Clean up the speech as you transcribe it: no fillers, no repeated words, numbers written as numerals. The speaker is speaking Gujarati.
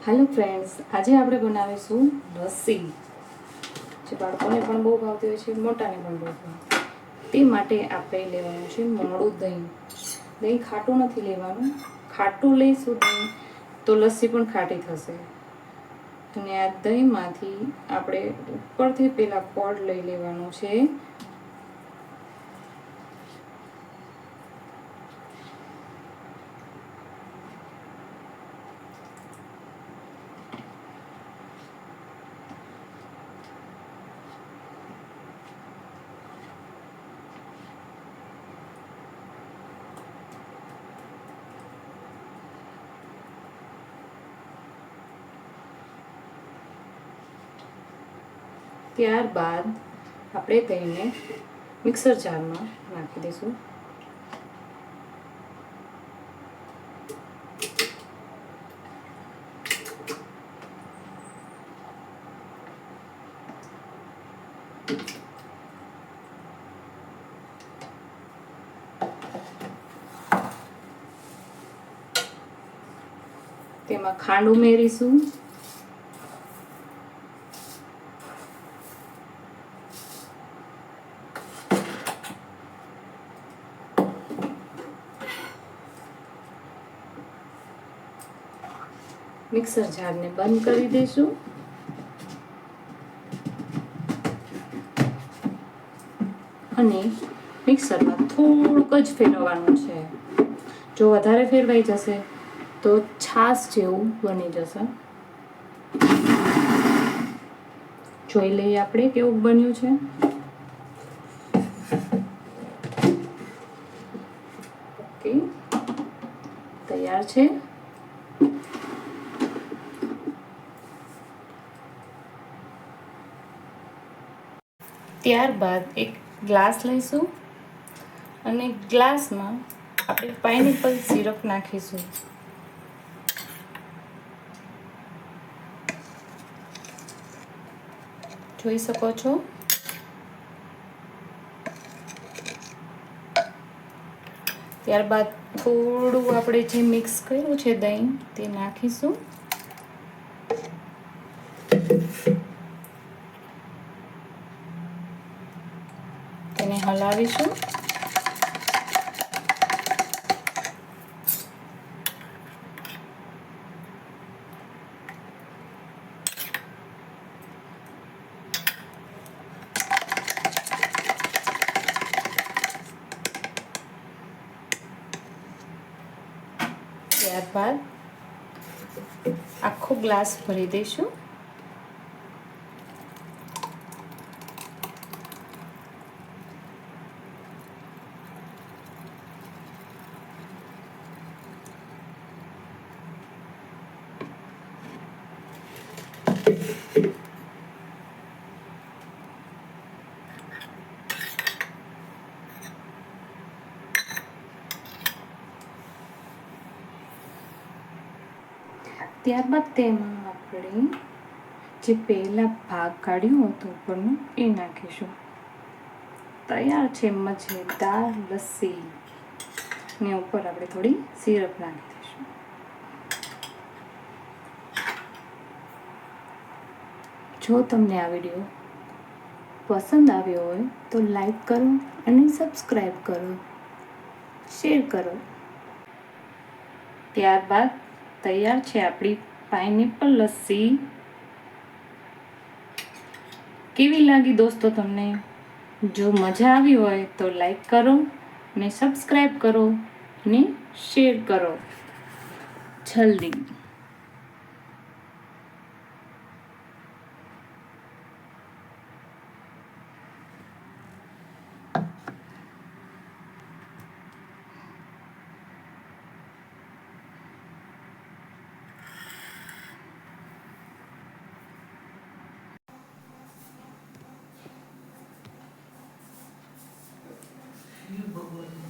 હેલો ફ્રેન્ડ્સ, આજે આપણે બનાવીશું લસ્સી, જે બાળકોને પણ બહુ ભાવતી હોય છે, મોટાને પણ બહુ ભાવે. તે માટે આપણે લેવાનું છે મોળું દહીં. દહીં ખાટું નથી લેવાનું, ખાટું લઈશું દહીં તો લસ્સી પણ ખાટી થશે. અને આ દહીંમાંથી આપણે ઉપરથી પેલા પડ લઈ લેવાનું છે. ત્યારબાદ આપણે દહીંને મિક્સર જારમાં નાખી દઈશું. તેમાં ખાંડ ઉમેરીશું. મિક્સર જારને બંધ કરી દઈશું. અને મિક્સરમાં થોડુંક જ ફેરવવાનું છે. જો વધારે ફેરવાઈ જશે તો છાશ જેવું બની જશે. જોઈ લઈએ આપણે કેવું બન્યું છે. ઓકે, તૈયાર છે. ત્યારબાદ એક ગ્લાસ લઈશું અને ગ્લાસમાં આપણે પાઇનેપલ સિરપ નાખીશું. જોઈ શકો છો. ત્યારબાદ થોડું આપણે જે મિક્સ કર્યું છે દહીં તે નાખીશું. તેને હલાવીશું. ત્યારબાદ આખો ગ્લાસ ભરી દઈશું. ત્યારબાદ તેમાં આપણે જે પહેલા ભાગ કાઢ્યો હતો ઉપરનો એ નાખીશું. તૈયાર છે મજેદાર લસ્સી. ને ઉપર આપણે થોડી સિરપ નાખી દઈશું. જો તમને આ વિડીયો પસંદ આવ્યો હોય તો લાઈક કરો અને સબસ્ક્રાઈબ કરો, શેર કરો. ત્યારબાદ તૈયાર છે આપણી પાઇનેપલ લસ્સી. કેવી લાગી દોસ્તો તમને? જો મજા આવી હોય તો લાઈક કરો ને સબસ્ક્રાઈબ કરો ને શેર કરો જલ્દી. ભગવાન